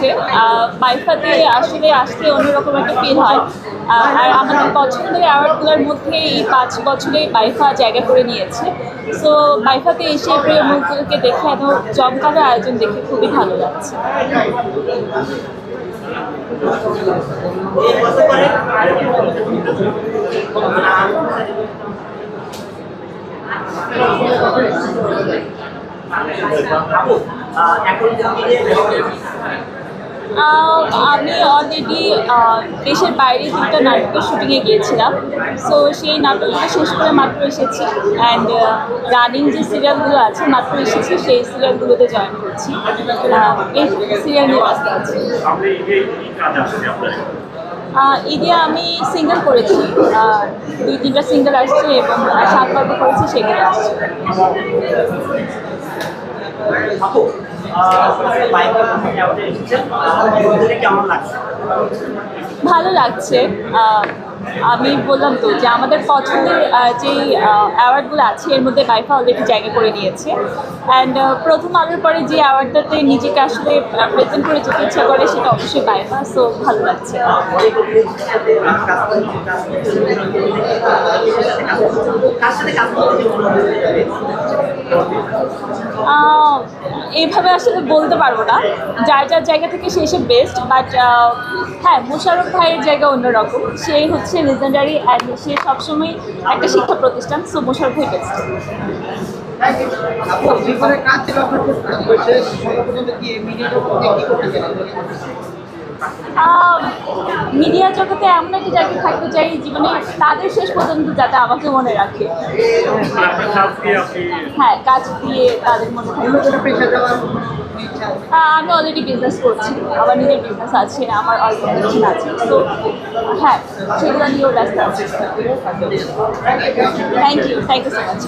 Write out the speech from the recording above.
লাগছে। বাইফাতে আসলে আসতে অন্যরকম একটা ফিল হয়। আর আমাদের পছন্দের অ্যাওয়ার্ডগুলোর মধ্যে এই ৫ বছরে বাইফা জায়গা করে নিয়েছে। সো বাইফাতে এসে প্রিয় মুখগুলোকে দেখে এত জমকালো আয়োজন দেখে খুবই ভালো লাগছে। আমি অলরেডি দেশের বাইরে 2টা নাটকের শুটিংয়ে গিয়েছিলাম। সো সেই নাটকগুলো শেষ করে মাত্র এসেছি। অ্যান্ড রানিং যে সিরিয়ালগুলো আছে মাত্র এসেছি, সেই সিরিয়ালগুলোতে জয়েন করছি। এই সিরিয়াল নিয়ে ব্যস্ত আছি। ঈদে আমি সিঙ্গেল করেছি, 2-3টা সিঙ্গেল আসছে এবং 7 পর্ব করেছি, সেগুলো আসছে। ভালো লাগছে। আমি বললাম তো যে আমাদের পছন্দের যেই অ্যাওয়ার্ডগুলো আছে এর মধ্যে বাইফা অলরেডি জায়গা করে নিয়েছে। অ্যান্ড প্রথম আলোর পরে যে অ্যাওয়ার্ডটাতে নিজেকে আসলে প্রেজেন্ট করে যেতে ইচ্ছা করে সেটা অবশ্যই বাইফা। সো ভালো লাগছে। এইভাবে আসলে বলতে পারবো না, যার যার জায়গা থেকে সে সে বেস্ট। বাট হ্যাঁ, মোশাররফ ভাইয়ের জায়গা অন্যরকম। সে হচ্ছে লেজেন্ডারি অ্যান্ড সে সবসময় একটা শিক্ষা প্রতিষ্ঠান। সো মোশাররফ ভাই বেস্ট। মিডিয়া জগতে এমন একটা জায়গায় থাকতে চাই জীবনে তাদের শেষ পর্যন্ত যাতে আমাকে মনে রাখে। হ্যাঁ, কাজ দিয়ে তাদের মনে আমি অলরেডি বিজনেস করছি, আমার নিজের বিজনেস আছে, আমার অর্গানাইজেশন আছে। তো হ্যাঁ, সেগুলো নিয়েও ব্যস্ত আছি। Thank you so much.